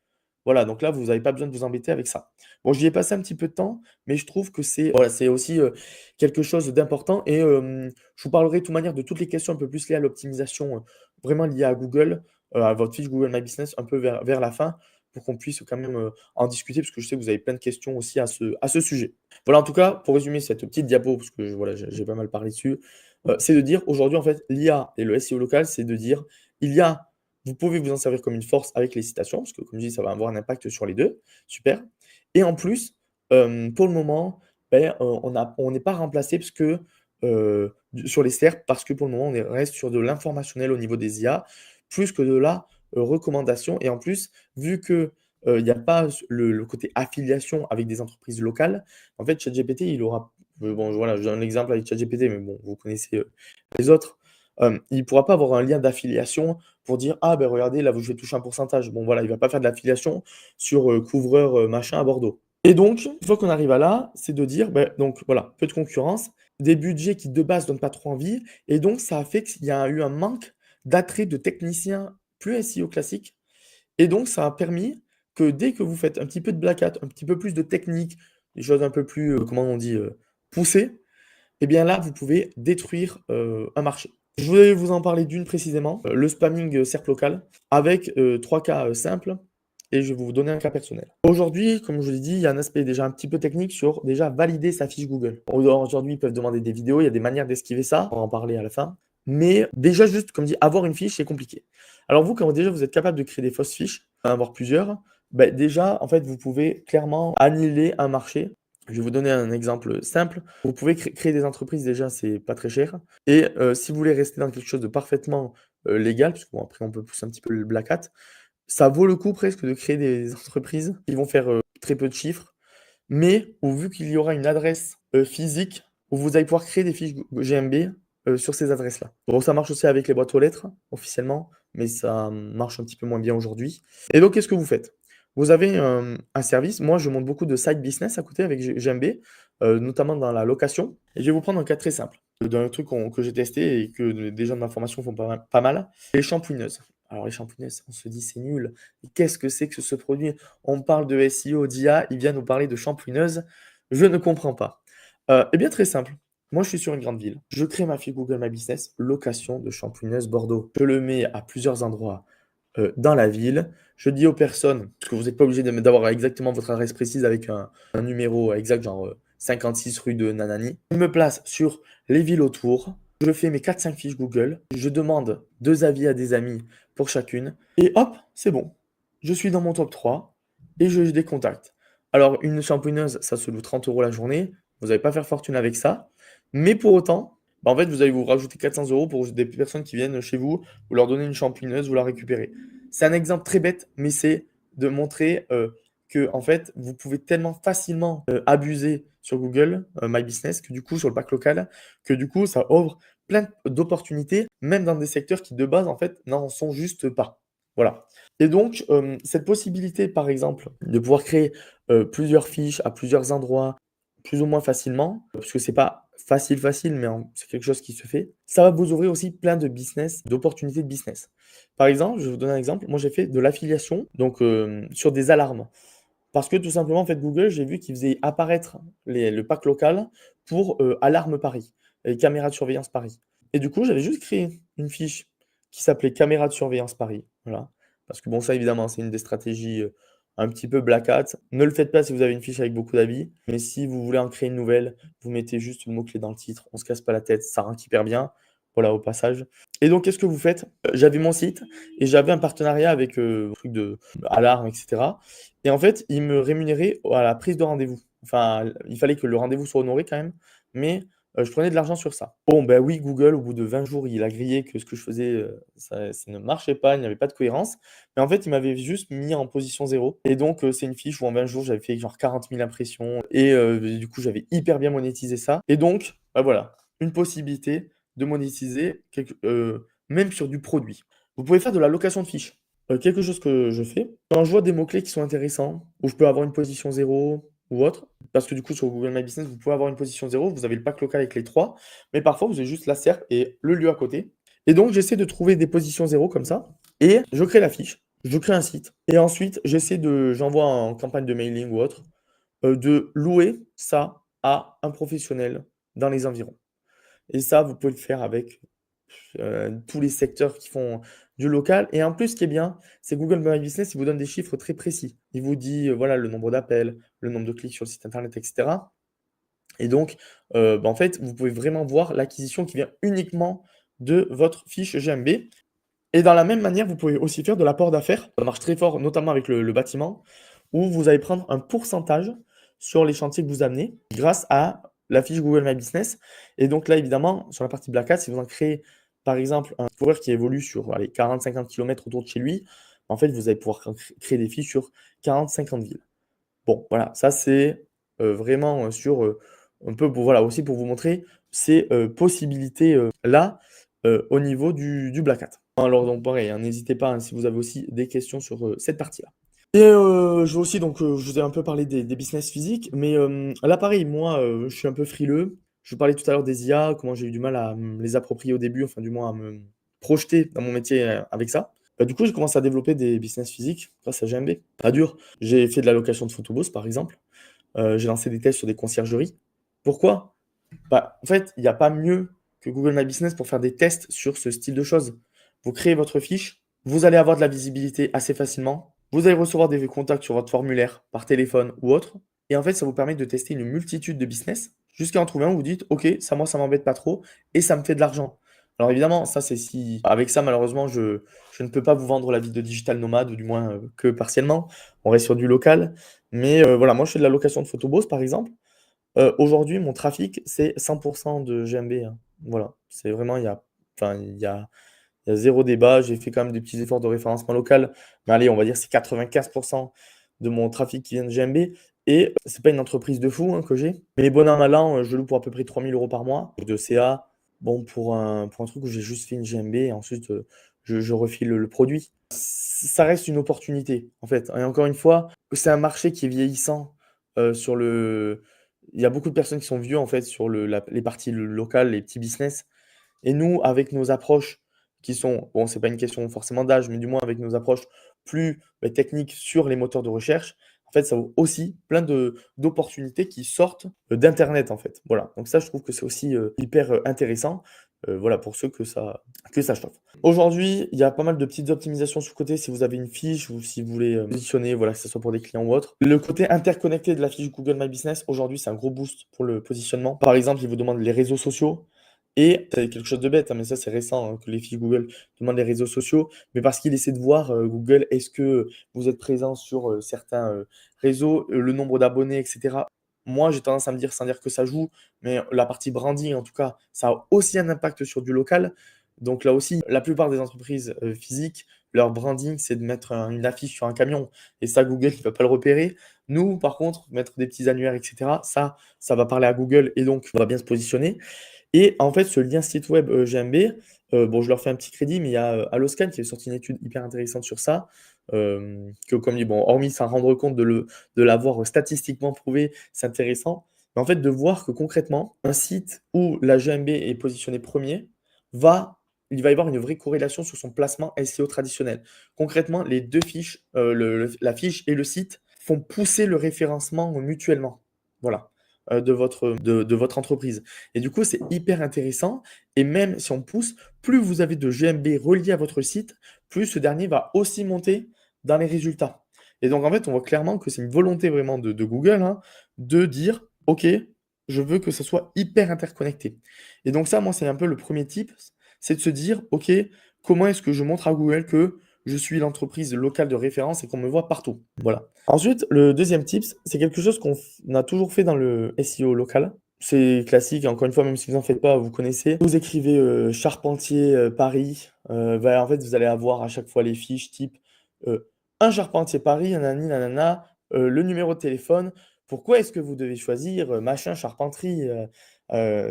voilà, donc là, vous n'avez pas besoin de vous embêter avec ça. Bon, j'y ai passé un petit peu de temps, mais je trouve que c'est voilà, c'est aussi quelque chose d'important. Et je vous parlerai de toute manière de toutes les questions un peu plus liées à l'optimisation, vraiment liées à Google, à votre fiche Google My Business, un peu vers la fin, pour qu'on puisse quand même en discuter, parce que je sais que vous avez plein de questions aussi à ce sujet. Voilà, en tout cas, pour résumer cette petite diapo, parce que voilà, j'ai pas mal parlé dessus, c'est de dire aujourd'hui, en fait, l'IA et le SEO local, c'est de dire il y a vous pouvez vous en servir comme une force avec les citations, parce que comme je dis, ça va avoir un impact sur les 2. Super. Et en plus, pour le moment, ben, on n'est pas remplacé parce que, sur les SERP, parce que pour le moment, reste sur de l'informationnel au niveau des IA, plus que de la, recommandation. Et en plus, vu que, il y a pas le côté affiliation avec des entreprises locales, en fait, ChatGPT, il aura bon, voilà, je donne l'exemple avec ChatGPT, mais bon, vous connaissez, les autres. Il ne pourra pas avoir un lien d'affiliation pour dire: «Ah ben regardez, là, je vais toucher un pourcentage». Bon voilà, il va pas faire de l'affiliation sur, couvreur, machin à Bordeaux. Et donc, une fois qu'on arrive à là, c'est de dire, beh, donc voilà, peu de concurrence, des budgets qui de base donnent pas trop envie et donc ça a fait qu'il y a eu un manque d'attrait de techniciens plus SEO classiques et donc ça a permis que dès que vous faites un petit peu de black hat, un petit peu plus de technique, des choses un peu plus, comment on dit, poussées, et bien là, vous pouvez détruire, un marché. Je voulais vous en parler d'une précisément, le spamming, SERP local avec, 3 cas, simples et je vais vous donner un cas personnel. Aujourd'hui, comme je vous l'ai dit, il y a un aspect déjà un petit peu technique sur déjà valider sa fiche Google. Aujourd'hui, ils peuvent demander des vidéos, il y a des manières d'esquiver ça, on va en parler à la fin. Mais déjà juste, comme dit, avoir une fiche, c'est compliqué. Alors vous, quand déjà vous êtes capable de créer des fausses fiches, en avoir plusieurs, bah, déjà, en fait, vous pouvez clairement annihiler un marché. Je vais vous donner un exemple simple. Vous pouvez créer des entreprises déjà, c'est pas très cher. Et si vous voulez rester dans quelque chose de parfaitement légal, parce que bon, après on peut pousser un petit peu le black hat, ça vaut le coup presque de créer des entreprises qui vont faire très peu de chiffres, mais où vu qu'il y aura une adresse physique, où vous allez pouvoir créer des fiches GMB sur ces adresses-là. Bon, ça marche aussi avec les boîtes aux lettres, officiellement, mais ça marche un petit peu moins bien aujourd'hui. Et donc, qu'est-ce que vous faites? Vous avez un service. Moi, je monte beaucoup de side business à côté avec GMB, notamment dans la location. Et je vais vous prendre un cas très simple, d'un truc que j'ai testé et que des gens de ma formation font pas mal. Les shampooineuses. Alors, les shampooineuses, on se dit c'est nul. Qu'est-ce que c'est que ce produit? On parle de SEO, d'IA, il vient nous parler de shampooineuses. Je ne comprends pas. Eh bien, très simple. Moi, je suis sur une grande ville. Je crée ma fiche Google My Business, location de shampooineuse Bordeaux. Je le mets à plusieurs endroits dans la ville. Je dis aux personnes, parce que vous n'êtes pas obligé d'avoir exactement votre adresse précise avec un numéro exact, genre 56 rue de Nanani. Je me place sur les villes autour. je fais mes 4-5 fiches Google, je demande 2 avis à des amis pour chacune et hop, c'est bon. Je suis dans mon top 3 et je des contacts. Alors une shampooineuse, ça se loue 30 € la journée, vous n'allez pas faire fortune avec ça, mais pour autant, bah, en fait, vous allez vous rajouter 400 € pour des personnes qui viennent chez vous, vous leur donnez une shampooineuse, vous la récupérez. C'est un exemple très bête, mais c'est de montrer, que en fait, vous pouvez tellement facilement, abuser sur Google, My Business, que du coup sur le pack local, que du coup ça ouvre plein d'opportunités, même dans des secteurs qui de base en fait n'en sont juste pas. Voilà. Et donc, cette possibilité par exemple de pouvoir créer, plusieurs fiches à plusieurs endroits, plus ou moins facilement, parce que c'est pas facile, mais c'est quelque chose qui se fait. Ça va vous ouvrir aussi plein de business, d'opportunités de business. Par exemple, je vais vous donner un exemple, moi j'ai fait de l'affiliation, donc sur des alarmes. Parce que tout simplement, en fait, Google, j'ai vu qu'ils faisaient apparaître le pack local pour Alarme Paris, et caméras de surveillance Paris. Et du coup, j'avais juste créé une fiche qui s'appelait caméras de surveillance Paris. Voilà. Parce que bon, ça évidemment, c'est une des stratégies un petit peu black hat. Ne le faites pas si vous avez une fiche avec beaucoup d'avis. Mais si vous voulez en créer une nouvelle, vous mettez juste le mot-clé dans le titre. On se casse pas la tête, ça rank hyper bien. Voilà, au passage. Et donc, qu'est-ce que vous faites? J'avais mon site et j'avais un partenariat avec un truc de alarme, etc. Et en fait, ils me rémunéraient à la prise de rendez-vous. Enfin, il fallait que le rendez-vous soit honoré quand même, mais je prenais de l'argent sur ça. Bon, ben oui, Google, au bout de 20 jours, il a grillé que ce que je faisais, ça ne marchait pas, il n'y avait pas de cohérence. Mais en fait, il m'avait juste mis en position 0. Et donc, c'est une fiche où en 20 jours, j'avais fait genre 40 000 impressions et du coup, j'avais hyper bien monétisé ça. Et donc, bah, voilà, une possibilité de monétiser même sur du produit. Vous pouvez faire de la location de fiches. Quelque chose que je fais, quand je vois des mots-clés qui sont intéressants, où je peux avoir une position 0 ou autre, parce que du coup sur Google My Business, vous pouvez avoir une position 0, vous avez le pack local avec les 3, mais parfois vous avez juste la SERP et le lieu à côté. Et donc j'essaie de trouver des positions 0 comme ça, et je crée la fiche, je crée un site, et ensuite j'envoie en campagne de mailing ou autre, de louer ça à un professionnel dans les environs. Et ça, vous pouvez le faire avec tous les secteurs qui font du local. Et en plus, ce qui est bien, c'est Google My Business, il vous donne des chiffres très précis. Il vous dit, voilà, le nombre d'appels, le nombre de clics sur le site internet, etc. Et donc, bah, en fait, vous pouvez vraiment voir l'acquisition qui vient uniquement de votre fiche GMB. Et dans la même manière, vous pouvez aussi faire de l'apport d'affaires. Ça marche très fort, notamment avec le bâtiment, où vous allez prendre un pourcentage sur les chantiers que vous amenez grâce à la fiche Google My Business. Et donc là, évidemment, sur la partie Black Hat, si vous en créez, par exemple, un coureur qui évolue sur 40-50 km autour de chez lui, en fait, vous allez pouvoir créer des fiches sur 40-50 villes. Bon, voilà, ça c'est vraiment sur un peu voilà, aussi pour vous montrer ces possibilités là au niveau du Black Hat. Alors donc pareil, hein, n'hésitez pas hein, si vous avez aussi des questions sur cette partie-là. Et je vais aussi donc je vous ai un peu parlé des business physiques, mais là pareil, moi je suis un peu frileux. Je vous parlais tout à l'heure des IA, comment j'ai eu du mal à me les approprier au début, enfin du moins à me projeter dans mon métier avec ça. Bah, du coup, j'ai commencé à développer des business physiques grâce à GMB. Pas dur. J'ai fait de la location de photobooths, par exemple. J'ai lancé des tests sur des conciergeries. Pourquoi? Bah, en fait, il n'y a pas mieux que Google My Business pour faire des tests sur ce style de choses. Vous créez votre fiche, vous allez avoir de la visibilité assez facilement, vous allez recevoir des contacts sur votre formulaire par téléphone ou autre, et en fait, ça vous permet de tester une multitude de business jusqu'à en trouver un où vous dites, OK, ça, moi, ça m'embête pas trop et ça me fait de l'argent. Alors évidemment, ça, c'est si. Avec ça, malheureusement, je ne peux pas vous vendre la vie de digital nomade, ou du moins que partiellement. On reste sur du local. Mais voilà, moi, je fais de la location de photobooths, par exemple. Aujourd'hui, mon trafic, c'est 100 de GMB, hein. Voilà, c'est vraiment enfin, il y a 0 débat. J'ai fait quand même des petits efforts de référencement local, mais allez, on va dire c'est 95 de mon trafic qui vient de GMB et c'est pas une entreprise de fou, hein, que j'ai, mais bon an mal an, je loue pour à peu près 3 000 € par mois de CA. Bon, pour un truc où j'ai juste fait une GMB et ensuite, je refile le produit. Ça reste une opportunité, en fait, et encore une fois, c'est un marché qui est vieillissant, sur le il y a beaucoup de personnes qui sont vieux, en fait, sur les parties locales, les petits business. Et nous, avec nos approches qui sont, bon, c'est pas une question forcément d'âge, mais du moins avec nos approches plus techniques sur les moteurs de recherche, en fait, ça vaut aussi plein d'opportunités qui sortent d'Internet, en fait. Voilà. Donc ça, je trouve que c'est aussi hyper intéressant. Voilà, pour ceux que ça chauffe. Aujourd'hui, il y a pas mal de petites optimisations sur le côté si vous avez une fiche ou si vous voulez positionner, voilà, que ce soit pour des clients ou autre. Le côté interconnecté de la fiche Google My Business, aujourd'hui, c'est un gros boost pour le positionnement. Par exemple, il vous demande les réseaux sociaux. Et c'est quelque chose de bête, hein, mais ça c'est récent, hein, que les fiches Google demandent les réseaux sociaux, mais parce qu'il essaie de voir, Google, est-ce que vous êtes présent sur, certains, réseaux, le nombre d'abonnés et cetera. Moi, j'ai tendance à me dire, sans dire que ça joue, mais la partie branding, en tout cas, ça a aussi un impact sur du local. Donc là aussi, la plupart des entreprises, physiques, leur branding, c'est de mettre une affiche sur un camion et ça, Google, il va pas le repérer. Nous, par contre, mettre des petits annuaires et cetera, ça va parler à Google et donc on va bien se positionner. Et en fait, ce lien site web, GMB, bon, je leur fais un petit crédit, mais il y a, Alloscan qui a sorti une étude hyper intéressante sur ça, que comme dit, bon, hormis s'en rendre compte de l'avoir statistiquement prouvé, c'est intéressant. Mais en fait, de voir que concrètement, un site où la GMB est positionnée premier va il va y avoir une vraie corrélation sur son placement SEO traditionnel. Concrètement, les 2 fiches, la fiche et le site font pousser le référencement mutuellement. Voilà, de votre entreprise. Et du coup, c'est hyper intéressant. Et même si on pousse, plus vous avez de GMB reliés à votre site, plus ce dernier va aussi monter dans les résultats. Et donc, en fait, on voit clairement que c'est une volonté vraiment de Google, hein, de dire, OK, je veux que ça soit hyper interconnecté. Et donc ça, moi, c'est un peu le premier tip, c'est de se dire, OK, comment est-ce que je montre à Google que je suis l'entreprise locale de référence et qu'on me voit partout. Voilà. Ensuite, le deuxième tips, c'est quelque chose qu'on a toujours fait dans le SEO local. C'est classique, encore une fois, même si vous n'en faites pas, vous connaissez. Vous écrivez Charpentier Paris, en fait, vous allez avoir à chaque fois les fiches type euh, un charpentier Paris, nanani, nanana, le numéro de téléphone. Pourquoi est-ce que vous devez choisir machin charpenterie,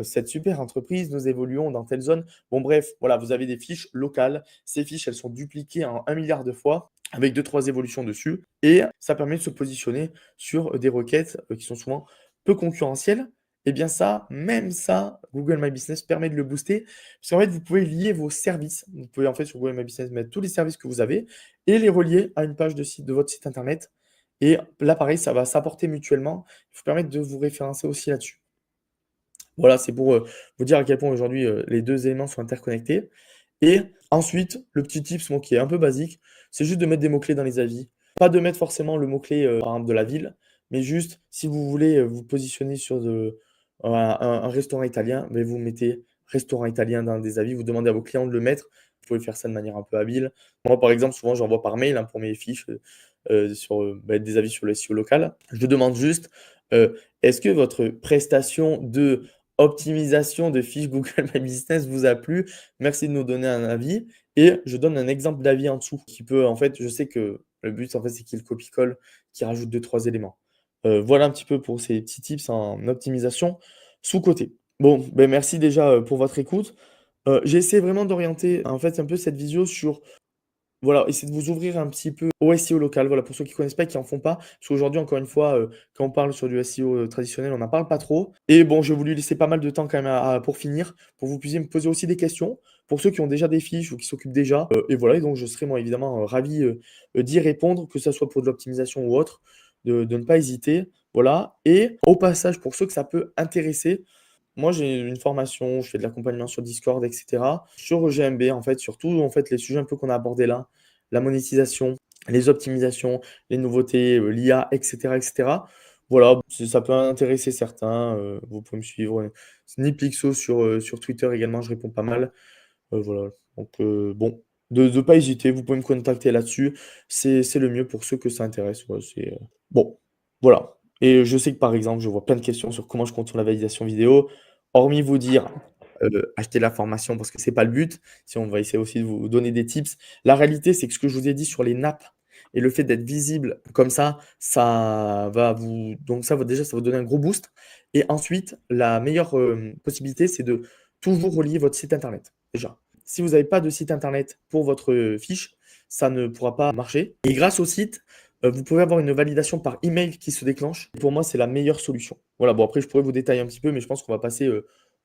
cette super entreprise, nous évoluons dans telle zone. Bon, bref, voilà, vous avez des fiches locales. Ces fiches, elles sont dupliquées en 1 milliard de fois avec 2-3 évolutions dessus. Et ça permet de se positionner sur des requêtes qui sont souvent peu concurrentielles. Et bien ça, même ça, Google My Business permet de le booster. Parce qu'en fait, vous pouvez lier vos services. Vous pouvez en fait sur Google My Business mettre tous les services que vous avez et les relier à une page de votre site internet. Et là, pareil, ça va s'apporter mutuellement. Il vous permettre de vous référencer aussi là-dessus. Voilà, c'est pour, vous dire à quel point aujourd'hui, les 2 éléments sont interconnectés. Et ensuite, le petit tips, bon, qui est un peu basique, c'est juste de mettre des mots-clés dans les avis. Pas de mettre forcément le mot-clé, par exemple de la ville, mais juste si vous voulez, vous positionner sur un restaurant italien, beh, vous mettez restaurant italien dans des avis, vous demandez à vos clients de le mettre. Vous pouvez faire ça de manière un peu habile. Moi, par exemple, souvent, j'envoie par mail, hein, pour mes fiches, sur, des avis sur le SEO local. Je demande juste, est-ce que votre prestation de optimisation de fiches Google My Business vous a plu? Merci de nous donner un avis et je donne un exemple d'avis en dessous qui peut en fait, je sais que le but en fait, c'est qu'il copie-colle, qu'il rajoute 2-3 éléments. Voilà un petit peu pour ces petits tips en optimisation sous-cotés. Bon, ben merci déjà, pour votre écoute. J'ai essayé vraiment d'orienter en fait un peu cette visio sur voilà, essayer de vous ouvrir un petit peu au SEO local, voilà, pour ceux qui connaissent pas et qui en font pas. Parce qu'aujourd'hui, encore une fois, quand on parle sur du SEO, traditionnel, on n'en parle pas trop. Et bon, j'ai voulu laisser pas mal de temps quand même pour finir, pour que vous puissiez me poser aussi des questions, pour ceux qui ont déjà des fiches ou qui s'occupent déjà. Et voilà, et donc je serai moi évidemment, ravi, d'y répondre, que ça soit pour de l'optimisation ou autre, de ne pas hésiter. Voilà, et au passage, pour ceux que ça peut intéresser, moi, j'ai une formation, je fais de l'accompagnement sur Discord, et cetera. Sur GMB, en fait, surtout, en fait, les sujets un peu qu'on a abordés là, la monétisation, les optimisations, les nouveautés, l'IA, et cetera, et cetera. Voilà, ça peut intéresser certains. Vous pouvez me suivre. Sniplixo sur Twitter également, je réponds pas mal. Voilà. Donc, bon, de ne pas hésiter, vous pouvez me contacter là-dessus. C'est le mieux pour ceux que ça intéresse. Ouais, bon, voilà. Et je sais que par exemple, je vois plein de questions sur comment je contourne la validation vidéo. Hormis vous dire, achetez la formation parce que c'est pas le but. Si on va essayer aussi de vous donner des tips. La réalité, c'est que ce que je vous ai dit sur les nappes et le fait d'être visible comme ça va vous. Donc, déjà, ça va vous donner un gros boost. Et ensuite, la meilleure possibilité, c'est de toujours relier votre site internet. Déjà. Si vous n'avez pas de site internet pour votre fiche, ça ne pourra pas marcher. Et grâce au site, vous pouvez avoir une validation par email qui se déclenche. Pour moi, c'est la meilleure solution. Voilà, bon après, je pourrais vous détailler un petit peu, mais je pense qu'on va passer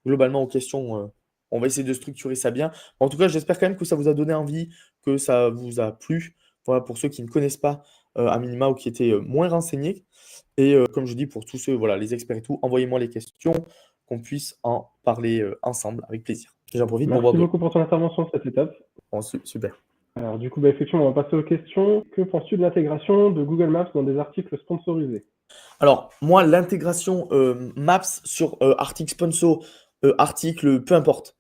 globalement aux questions. On va essayer de structurer ça bien. En tout cas, j'espère quand même que ça vous a donné envie, que ça vous a plu. Voilà, pour ceux qui ne connaissent pas à minima ou qui étaient moins renseignés. Et comme je dis, pour tous ceux, voilà, les experts et tout, envoyez-moi les questions, qu'on puisse en parler ensemble avec plaisir. Et j'en profite pour Merci boire de l'eau. beaucoup pour ton intervention à cette étape. Bon, super. Alors du coup, bah, effectivement, on va passer aux questions. Que penses-tu de l'intégration de Google Maps dans des articles sponsorisés? Alors, moi, l'intégration Maps sur article sponsor, article, peu importe.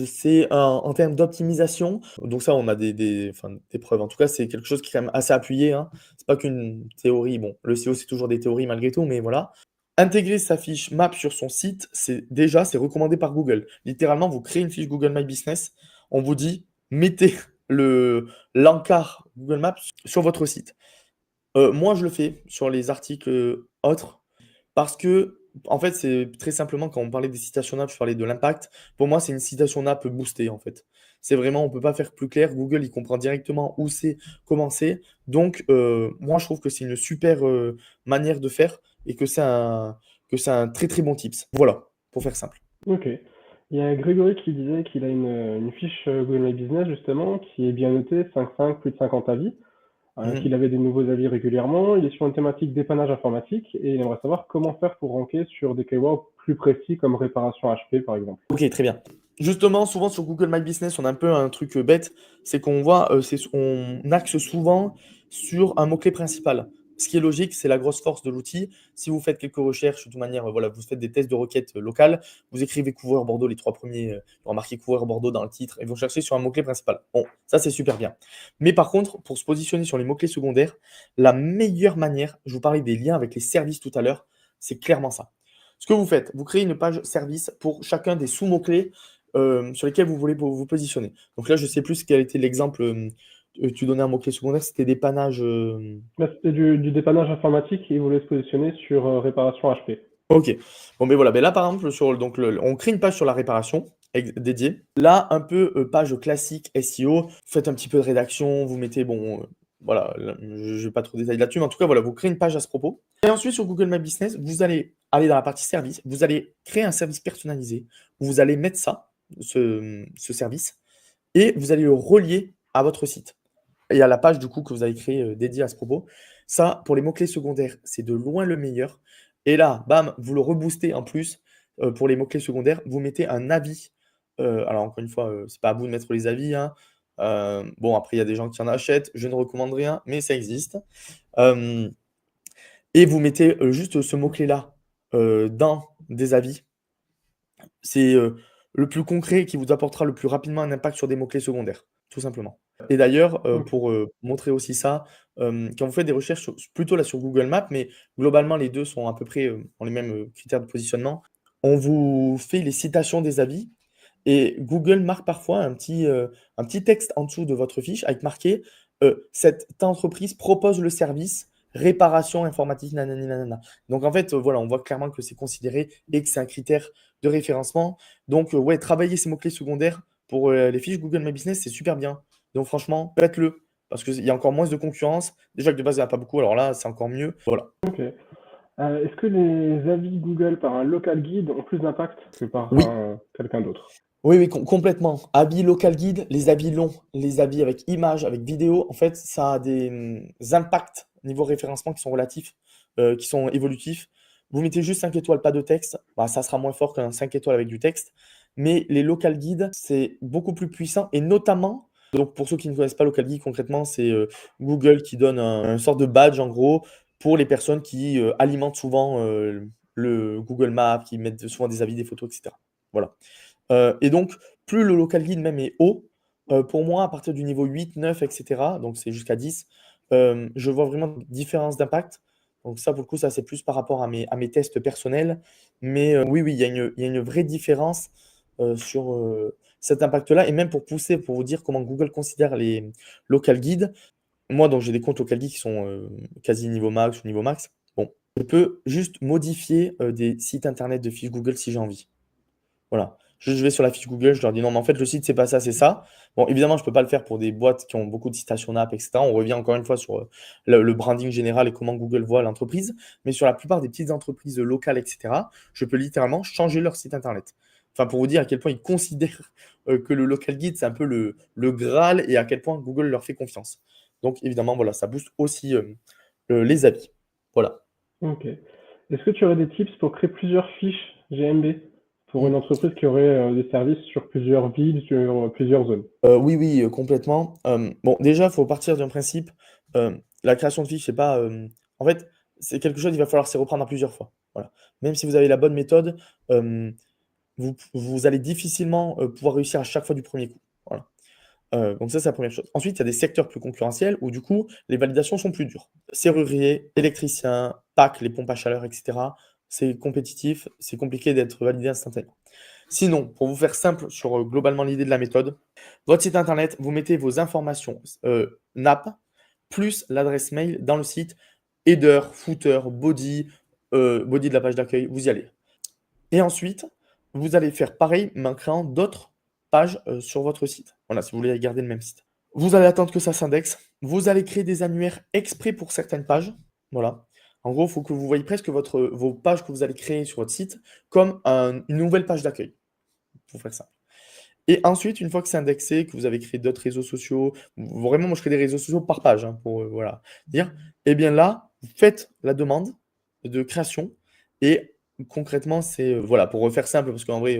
C'est en termes d'optimisation, donc ça, on a des preuves. En tout cas, c'est quelque chose qui est quand même assez appuyé, hein. C'est pas qu'une théorie. Bon, le SEO, c'est toujours des théories malgré tout, mais voilà. Intégrer sa fiche map sur son site, c'est recommandé par Google. Littéralement, vous créez une fiche Google My Business, on vous dit: «Mettez le l'encart Google Maps sur votre site». Moi, je le fais sur les articles, autres parce que, en fait, c'est très simplement quand on parlait des citations NAP, je parlais de l'impact. Pour moi, c'est une citation NAP boostée, en fait. C'est vraiment on peut pas faire plus clair. Google, il comprend directement où c'est, comment c'est. Donc, moi, je trouve que c'est une super, manière de faire et que c'est un très, très bon tips. Voilà, pour faire simple. Ok. Il y a Grégory qui disait qu'il a une fiche Google My Business justement qui est bien notée, 5.5, plus de 50 avis, Mmh. qu'il avait des nouveaux avis régulièrement. Il est sur une thématique dépannage informatique et il aimerait savoir comment faire pour ranker sur des keywords plus précis comme réparation HP par exemple. OK, très bien. Justement, souvent sur Google My Business, on a un peu un truc, bête, c'est qu'on voit, on axe souvent sur un mot-clé principal. Ce qui est logique, c'est la grosse force de l'outil. Si vous faites quelques recherches, de toute manière, voilà, vous faites des tests de requêtes, locales, vous écrivez couvreur Bordeaux, les 3 premiers, il y aura marqué couvreur Bordeaux dans le titre et vous cherchez sur un mot-clé principal. Bon, ça, c'est super bien. Mais par contre, pour se positionner sur les mots-clés secondaires, la meilleure manière, je vous parlais des liens avec les services tout à l'heure, c'est clairement ça. Ce que vous faites, vous créez une page service pour chacun des sous-mots-clés sur lesquels vous voulez vous positionner. Donc là, je sais plus quel était l'exemple. Tu donnais un mot-clé secondaire, c'était dépannage. Là, c'était du dépannage informatique et il voulait se positionner sur réparation HP. Ok. Bon, mais voilà. Mais là, par exemple, on crée une page sur la réparation dédiée. Là, un peu page classique SEO. Faites un petit peu de rédaction. Vous mettez, bon, voilà, là, je ne vais pas trop détailler là-dessus, mais en tout cas, voilà, vous créez une page à ce propos. Et ensuite, sur Google My Business, vous allez aller dans la partie service. Vous allez créer un service personnalisé où vous allez mettre ce service, et vous allez le relier à votre site et à la page du coup que vous avez créée, dédiée à ce propos. Ça, pour les mots-clés secondaires, c'est de loin le meilleur et là, bam, vous le reboostez en plus, pour les mots-clés secondaires, vous mettez un avis, alors encore une fois, c'est pas à vous de mettre les avis, hein, bon après il y a des gens qui en achètent, je ne recommande rien, mais ça existe. Hem Et vous mettez, juste ce mot-clé-là, dans des avis. C'est, le plus concret qui vous apportera le plus rapidement un impact sur des mots-clés secondaires, tout simplement. Et d'ailleurs, Ok. pour, montrer aussi ça, quand vous faites des recherches plutôt là sur Google Maps, mais globalement les 2 sont à peu près, ont les mêmes, critères de positionnement. On vous fait les citations des avis et Google marque parfois un petit texte en dessous de votre fiche avec marqué, «Cette entreprise propose le service réparation informatique nanani nanana». Donc en fait, voilà, on voit clairement que c'est considéré et que c'est un critère de référencement. Donc ouais, travailler ces mots-clés secondaires pour, les fiches Google My Business, c'est super bien. Donc franchement, faites-le parce qu'il y a encore moins de concurrence. Déjà que de base, il y en a pas beaucoup, alors là, c'est encore mieux. Voilà. Ok. Est-ce que les avis Google par un local guide ont plus d'impact que par Oui. quelqu'un d'autre? Oui, oui, complètement. Avis local guide, les avis longs, les avis avec images, avec vidéo, en fait, ça a des impacts niveau référencement qui sont relatifs, qui sont évolutifs. Vous mettez juste 5 étoiles, pas de texte, bah, ça sera moins fort qu'un 5 étoiles avec du texte. Mais les local guides, c'est beaucoup plus puissant et notamment, donc pour ceux qui ne connaissent pas local guide, concrètement, c'est Google qui donne un sorte de badge en gros pour les personnes qui alimentent souvent le Google Maps, qui mettent souvent des avis, des photos, etc. Voilà. Et donc, plus le local guide même est haut, pour moi, à partir du niveau 8, 9, et cetera, donc c'est jusqu'à 10, je vois vraiment une différence d'impact. Donc ça, pour le coup, ça, c'est plus par rapport à mes tests personnels. Mais, oui, oui, il y a une vraie différence, sur, cet impact-là et même pour pousser, pour vous dire comment Google considère les local guides. Moi, donc j'ai des comptes local guides qui sont, quasi niveau max ou niveau max. Bon, je peux juste modifier, des sites internet de fiches Google si j'ai envie. Voilà. Je vais sur la fiche Google, je leur dis: «Non, mais en fait, le site, c'est pas ça, c'est ça». Bon, évidemment, je peux pas le faire pour des boîtes qui ont beaucoup de citations NAP et cetera. On revient encore une fois sur, le branding général et comment Google voit l'entreprise. Mais sur la plupart des petites entreprises, locales et cetera, je peux littéralement changer leur site internet. Enfin, pour vous dire à quel point ils considèrent, que le local guide, c'est un peu le graal et à quel point Google leur fait confiance. Donc évidemment, voilà, ça booste aussi, les avis. Voilà. Ok. Est-ce que tu aurais des tips pour créer plusieurs fiches GMB pour Mmh. une entreprise qui aurait des services sur plusieurs villes, sur plusieurs zones? Oui, oui, complètement. Bon, déjà, il faut partir d'un principe, la création de fiches, c'est pas, en fait, c'est quelque chose, il va falloir s'y reprendre à plusieurs fois. Voilà. Même si vous avez la bonne méthode, hem vous allez difficilement pouvoir réussir à chaque fois du premier coup. Voilà. Donc ça, c'est la première chose. Ensuite, il y a des secteurs plus concurrentiels où du coup, les validations sont plus dures. Serrurier, électricien, PAC, les pompes à chaleur, etc. C'est compétitif, c'est compliqué d'être validé instantanément. Sinon, pour vous faire simple sur globalement l'idée de la méthode, votre site internet, vous mettez vos informations NAP plus l'adresse mail dans le site, header, footer, body de la page d'accueil, vous y allez. Et ensuite, vous allez faire pareil, mais en créant d'autres pages sur votre site. Voilà, si vous voulez garder le même site. Vous allez attendre que ça s'indexe. Vous allez créer des annuaires exprès pour certaines pages. Voilà. En gros, il faut que vous voyez presque vos pages que vous allez créer sur votre site comme une nouvelle page d'accueil, pour faire ça. Et ensuite, une fois que c'est indexé, que vous avez créé d'autres réseaux sociaux, vraiment, moi je crée des réseaux sociaux par page, hein, pour voilà, dire, et bien là, vous faites la demande de création et concrètement, c'est voilà, pour refaire simple, parce qu'en vrai,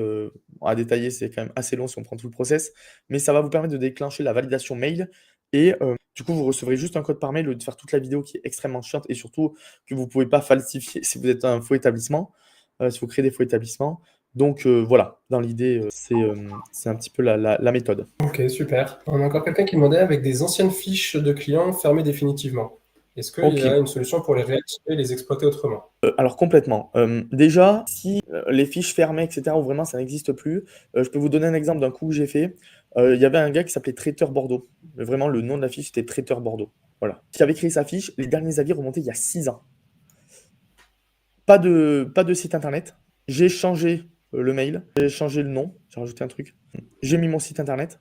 à détailler, c'est quand même assez long si on prend tout le process, mais ça va vous permettre de déclencher la validation mail et du coup, vous recevrez juste un code par mail au lieu de faire toute la vidéo qui est extrêmement chiante et surtout que vous ne pouvez pas falsifier si vous êtes un faux établissement, si vous créez des faux établissements. Donc voilà, dans l'idée, c'est un petit peu la méthode. Ok, super. On a encore quelqu'un qui demandait avec des anciennes fiches de clients fermées définitivement. Est-ce qu'il y Ok. a une solution pour les réactiver et les exploiter autrement? Alors complètement. Déjà, si les fiches fermées, etc., ou vraiment ça n'existe plus, je peux vous donner un exemple d'un coup que j'ai fait. Il y avait un gars qui s'appelait Traiteur Bordeaux. Vraiment, le nom de la fiche, c'était Traiteur Bordeaux. Voilà. Qui avait créé sa fiche, les derniers avis remontaient il y a 6 ans. Pas de site internet. J'ai changé le mail, j'ai changé le nom, j'ai rajouté un truc. J'ai mis mon site internet.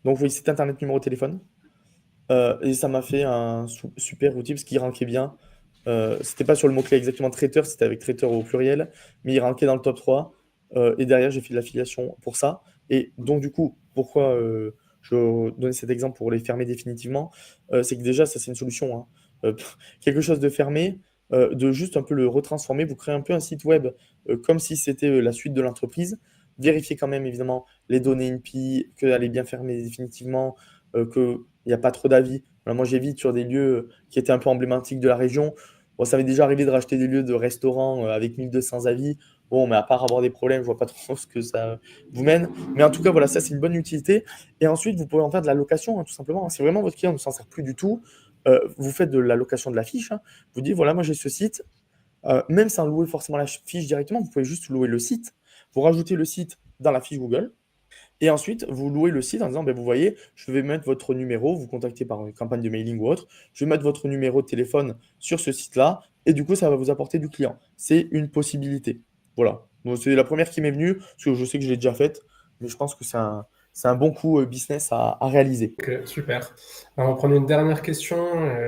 Donc, vous voyez, site internet, numéro de téléphone. Et ça m'a fait un super outil parce qu'il rankait bien. C'était pas sur le mot-clé exactement traiteur, c'était avec traiteur au pluriel, mais il rankait dans le top 3. Et derrière, j'ai fait de l'affiliation pour ça. Et donc, du coup, pourquoi je donnais cet exemple pour les fermer définitivement? C'est que déjà, ça, c'est une solution, hein. Quelque chose de fermé, de juste un peu le retransformer. Vous créez un peu un site web comme si c'était la suite de l'entreprise. Vérifiez quand même, évidemment, les données INPI, qu'elle est bien fermée définitivement, qu'il n'y a pas trop d'avis. Voilà, moi, j'évite sur des lieux qui étaient un peu emblématiques de la région. Bon, ça m'est déjà arrivé de racheter des lieux de restaurants avec 1200 avis. Bon, mais à part avoir des problèmes, je vois pas trop ce que ça vous mène. Mais en tout cas, voilà, ça, c'est une bonne utilité. Et ensuite, vous pouvez en faire de la location, hein, tout simplement. Si vraiment votre client ne s'en sert plus du tout, vous faites de la location de la fiche, hein. Vous dites, voilà, moi, j'ai ce site. Même sans louer forcément la fiche directement, vous pouvez juste louer le site. Vous rajoutez le site dans la fiche Google. Et ensuite, vous louez le site en disant, ben, vous voyez, je vais mettre votre numéro, vous contactez par une campagne de mailing ou autre, je vais mettre votre numéro de téléphone sur ce site-là, et du coup, ça va vous apporter du client. C'est une possibilité. Voilà. Bon, c'est la première qui m'est venue, parce que je sais que je l'ai déjà faite, mais je pense que c'est un bon coup business à réaliser. Ok, super. Alors, on va prendre une dernière question.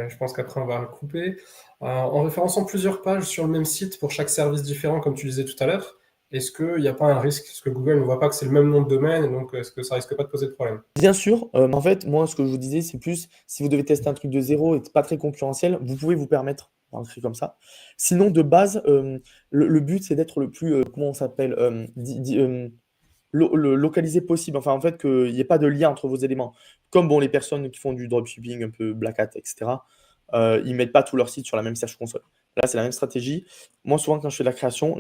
Je pense qu'après, on va le couper. En référençant plusieurs pages sur le même site pour chaque service différent, comme tu disais tout à l'heure, est-ce qu'il n'y a pas un risque? Est-ce que Google ne voit pas que c'est le même nom de domaine, et donc est-ce que ça risque pas de poser de problème? Bien sûr, en fait, moi, ce que je vous disais, c'est plus si vous devez tester un truc de zéro et pas très concurrentiel, vous pouvez vous permettre d'inscrire comme ça. Sinon, de base, le but, c'est d'être le plus, comment on s'appelle, localisé possible. Enfin, en fait, qu'il n'y ait pas de lien entre vos éléments. Comme bon, les personnes qui font du dropshipping, un peu Black Hat, etc., ils ne mettent pas tout leur site sur la même Search Console. Là, c'est la même stratégie. Moi, souvent, quand je fais de la création,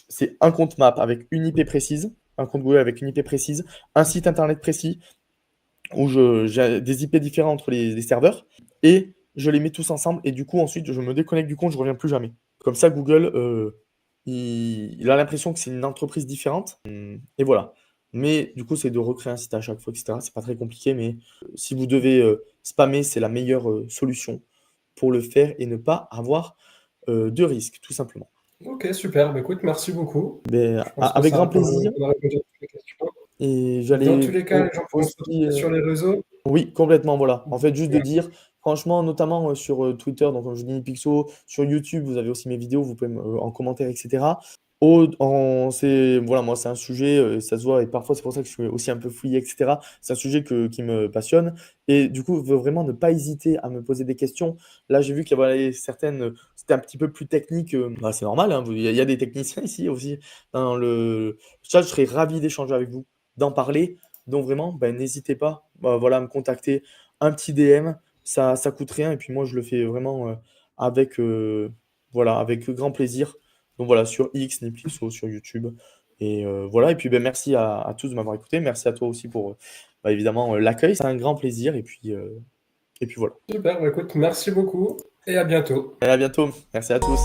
c'est un compte map avec une IP précise, un compte Google avec une IP précise, un site internet précis où j'ai des IP différents entre les serveurs et je les mets tous ensemble et du coup ensuite je me déconnecte du compte, je reviens plus jamais. Comme ça, Google, il a l'impression que c'est une entreprise différente et voilà. Mais du coup, c'est de recréer un site à chaque fois, etc. C'est pas très compliqué, mais si vous devez spammer, c'est la meilleure solution pour le faire et ne pas avoir de risque, tout simplement. Ok, super. Bah, écoute, merci beaucoup. Ben, Je pense que avec ça grand répond, plaisir. on a répondu à toutes les questions. Et Dans j'allais tous les cas, les gens pourront se aussi. retrouver sur les réseaux. Oui, complètement, voilà. En fait, juste de Ouais. dire, franchement, notamment sur Twitter, donc comme je dis Pixo, sur YouTube, vous avez aussi mes vidéos, vous pouvez en commentaire, etc. Voilà, moi, c'est un sujet, ça se voit, et parfois, c'est pour ça que je suis aussi un peu fouillé, etc. C'est un sujet qui me passionne. Et du coup, vraiment ne pas hésiter à me poser des questions. Là, j'ai vu qu'il y avait certaines, c'était un petit peu plus technique. Bah, c'est normal, hein, il y a des techniciens ici aussi dans le chat. Je serais ravi d'échanger avec vous, d'en parler. Donc vraiment, ben, n'hésitez pas voilà, à me contacter. Un petit DM, ça coûte rien. Et puis moi, je le fais vraiment avec, voilà, avec grand plaisir. Donc voilà, sur X, Nipixo, sur YouTube. Et voilà, et puis ben, merci à tous de m'avoir écouté. Merci à toi aussi pour évidemment l'accueil. C'est un grand plaisir. Et puis voilà. Super, bah écoute, merci beaucoup et à bientôt. Et à bientôt. Merci à tous.